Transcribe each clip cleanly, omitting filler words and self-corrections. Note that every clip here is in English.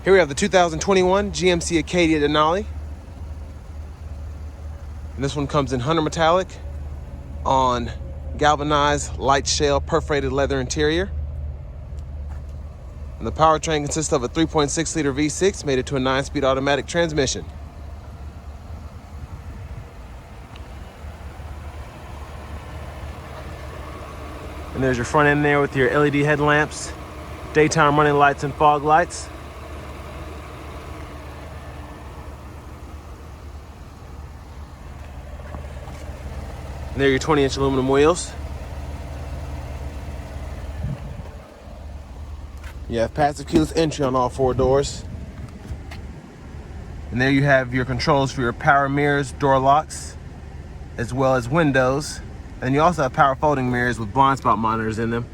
Here we have the 2021 GMC Acadia Denali. And this one comes in Hunter Metallic on galvanized light shale perforated leather interior. And the powertrain consists of a 3.6 liter V6 mated to a 9-speed automatic transmission. And there's your front end there with your LED headlamps, daytime running lights and fog lights. And there are your 20-inch aluminum wheels. You have passive keyless entry on all 4 doors. And there you have your controls for your power mirrors, door locks, as well as windows. And you also have power folding mirrors with blind spot monitors in them.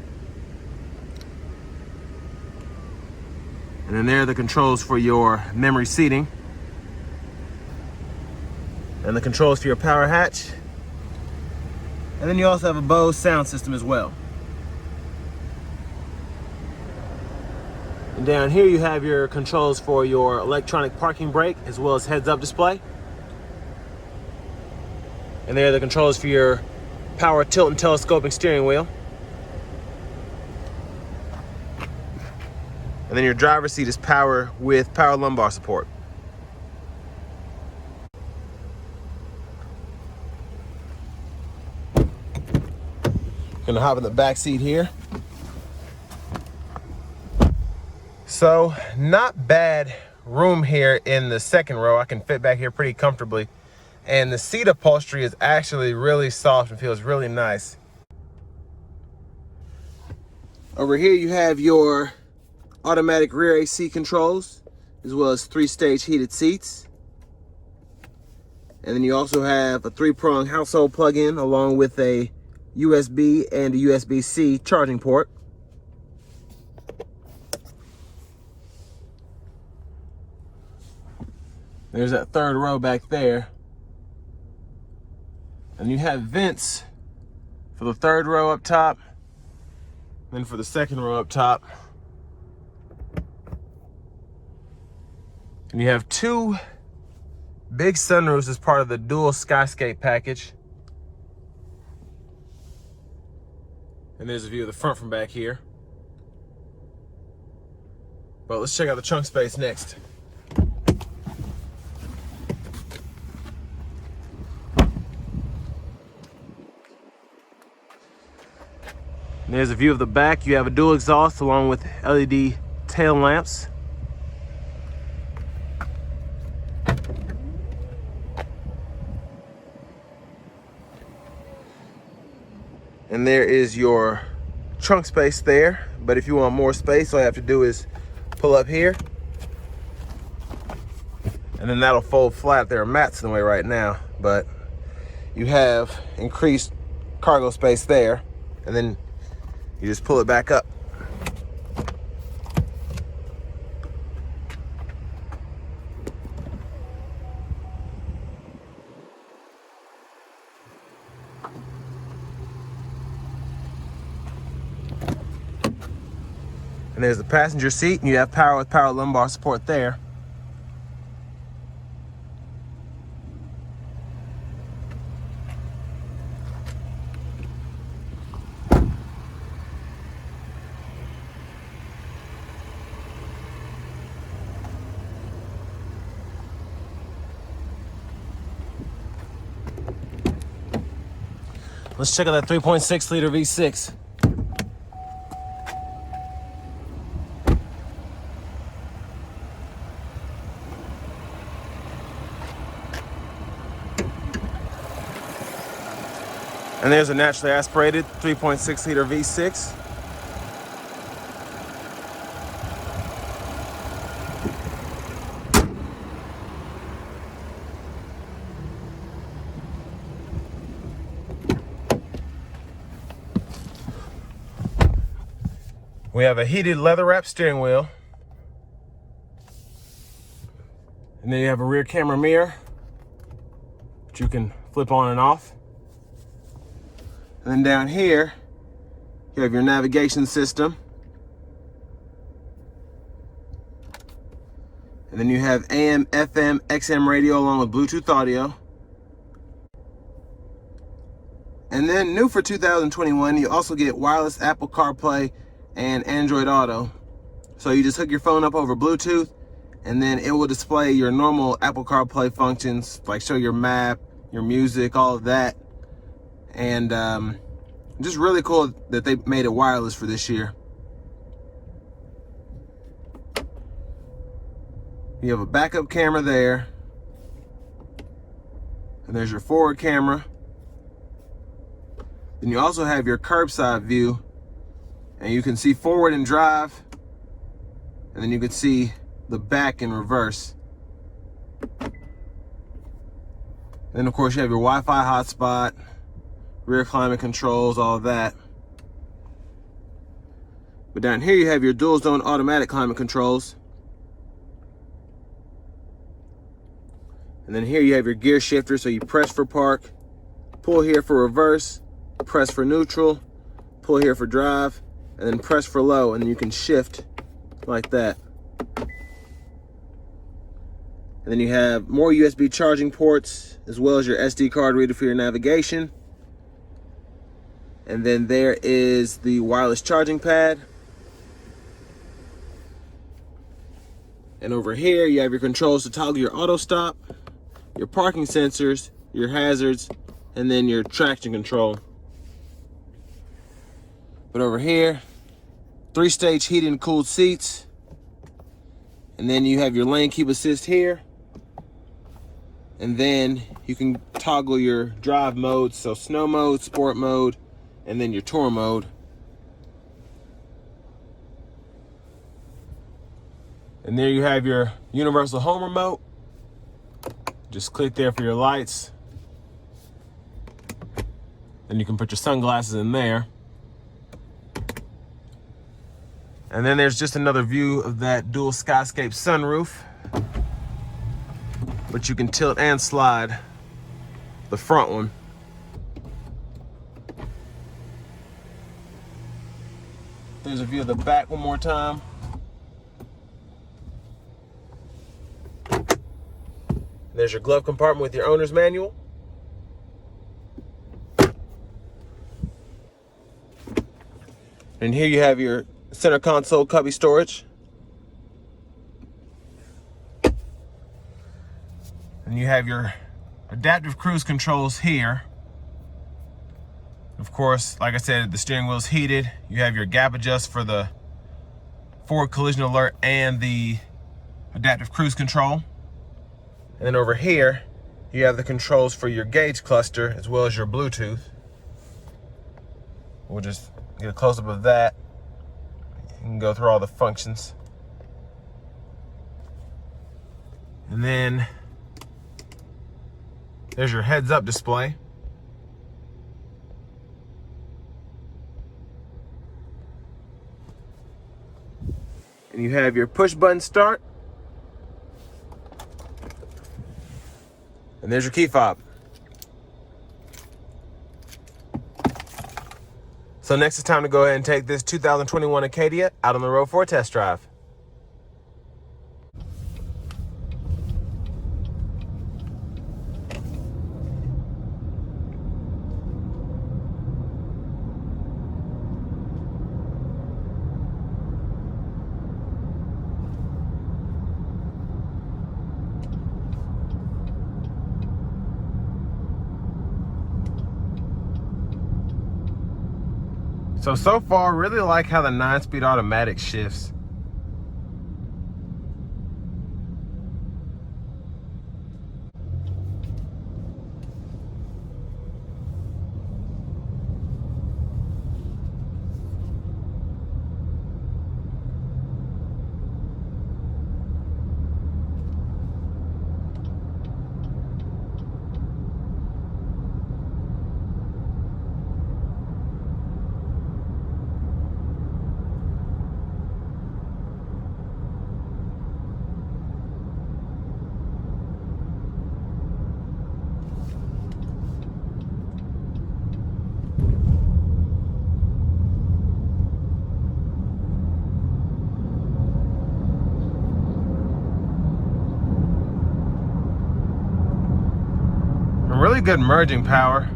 And then there are the controls for your memory seating. And the controls for your power hatch. And then you also have a Bose sound system as well. And down here you have your controls for your electronic parking brake as well as heads-up display. And there are the controls for your power tilt and telescoping steering wheel. And then your driver's seat is power with power lumbar support. Gonna hop in the back seat here. So, not bad room here in the second row. I can fit back here pretty comfortably. And the seat upholstery is actually really soft and feels really nice. Over here you have your automatic rear AC controls, as well as 3-stage heated seats. And then you also have a 3-prong household plug-in along with a USB and a USB-C charging port. There's that third row back there. And you have vents for the third row up top, then for the second row up top. And you have 2 big sunroofs as part of the dual skyscape package. And there's a view of the front from back here. But let's check out the trunk space next. And there's a view of the back. You have a dual exhaust along with LED tail lamps. And there is your trunk space there. But if you want more space, all you have to do is pull up here. And then that'll fold flat. There are mats in the way right now, but you have increased cargo space there. And then you just pull it back up. And there's the passenger seat, and you have power with power lumbar support there. Let's check out that 3.6 liter V6. And there's a naturally aspirated 3.6 liter V6. We have a heated leather wrap steering wheel. And then you have a rear camera mirror, which you can flip on and off. And then down here, you have your navigation system. And then you have AM, FM, XM radio along with Bluetooth audio. And then new for 2021, you also get Wireless Apple CarPlay and Android Auto. So you just hook your phone up over Bluetooth, and then it will display your normal Apple CarPlay functions, like show your map, your music, all of that. And just really cool that they made it wireless for this year. You have a backup camera there, and there's your forward camera. Then you also have your curbside view, and you can see forward and drive, and then you can see the back in reverse. Then of course you have your Wi-Fi hotspot, rear climate controls, all of that. But down here you have your dual zone automatic climate controls. And then here you have your gear shifter, so you press for park, pull here for reverse, press for neutral, pull here for drive, and then press for low, and then you can shift like that. And then you have more USB charging ports, as well as your SD card reader for your navigation. And then there is the wireless charging pad. And over here you have your controls to toggle your auto stop, your parking sensors, your hazards, and then your traction control. But over here, 3-stage heated and cooled seats. And then you have your lane keep assist here. And then you can toggle your drive modes, so snow mode, sport mode, and then your tour mode. And there you have your universal home remote. Just click there for your lights. Then you can put your sunglasses in there. And then there's just another view of that dual skyscape sunroof, but you can tilt and slide the front one. There's a view of the back one more time. There's your glove compartment with your owner's manual. And here you have your center console cubby storage. And you have your adaptive cruise controls here. Of course, like I said, the steering wheel is heated. You have your gap adjust for the forward collision alert and the adaptive cruise control. And then over here, you have the controls for your gauge cluster as well as your Bluetooth. We'll just get a close-up of that. You can go through all the functions. And then there's your heads-up display. And you have your push-button start. And there's your key fob. So next it's time to go ahead and take this 2021 Acadia out on the road for a test drive. So far, really like how the 9-speed automatic shifts. really good merging power.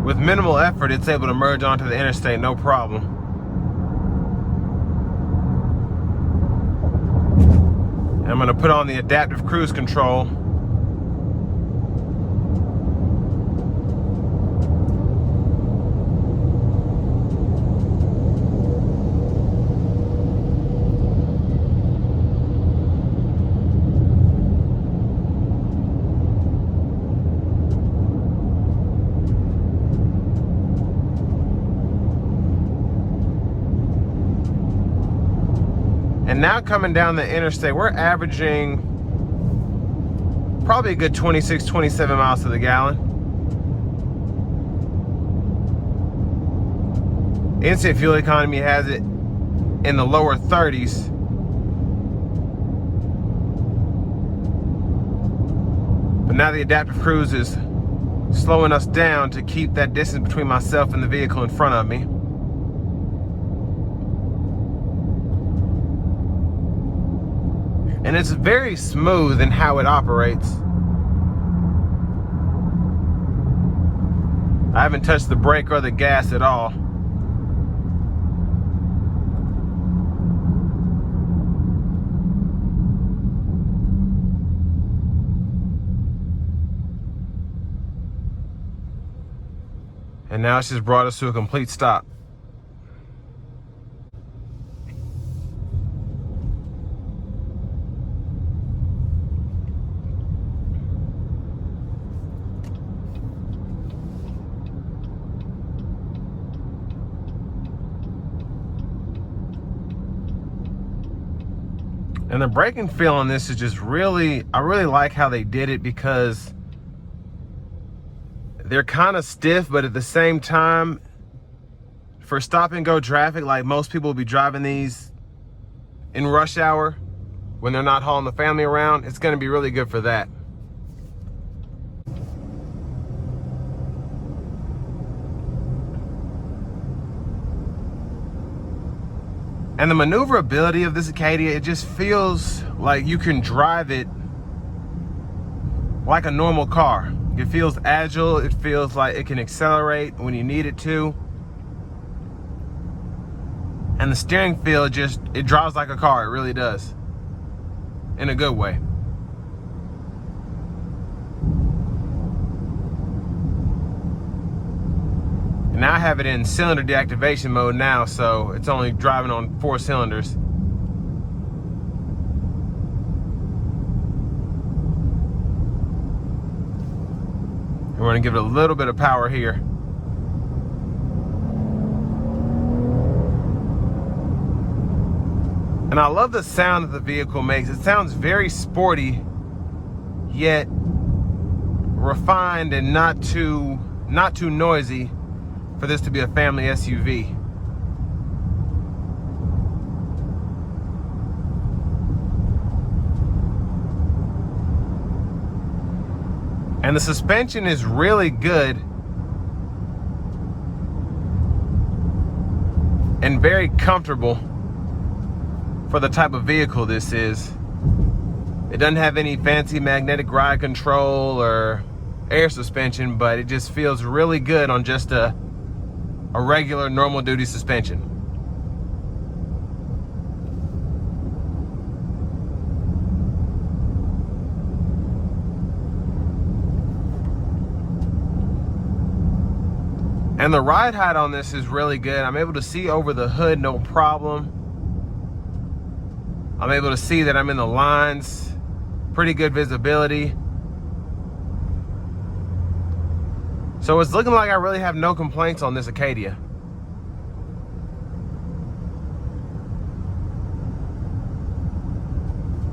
With minimal effort, it's able to merge onto the interstate, no problem. And I'm gonna put on the adaptive cruise control. And now coming down the interstate, we're averaging probably a good 26, 27 miles to the gallon. Instant fuel economy has it in the lower 30s. But now the adaptive cruise is slowing us down to keep that distance between myself and the vehicle in front of me. And it's very smooth in how it operates. I haven't touched the brake or the gas at all. And now it's just brought us to a complete stop. And the braking feel on this is just really, I really like how they did it, because they're kind of stiff, but at the same time, for stop and go traffic, like most people will be driving these in rush hour when they're not hauling the family around, it's gonna be really good for that. And the maneuverability of this Acadia, it just feels like you can drive it like a normal car. It feels agile, it feels like it can accelerate when you need it to. And the steering feel, it drives like a car, it really does. In a good way. Now I have it in cylinder deactivation mode now, so it's only driving on 4 cylinders. And we're gonna give it a little bit of power here. And I love the sound that the vehicle makes. It sounds very sporty, yet refined and not too noisy for this to be a family SUV. And the suspension is really good and very comfortable for the type of vehicle this is. It doesn't have any fancy magnetic ride control or air suspension, but it just feels really good on just a regular normal duty suspension. And the ride height on this is really good. I'm able to see over the hood, no problem. I'm able to see that I'm in the lines, pretty good visibility. So it's looking like I really have no complaints on this Acadia.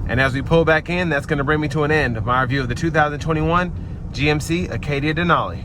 And as we pull back in, that's going to bring me to an end of my review of the 2021 GMC Acadia Denali.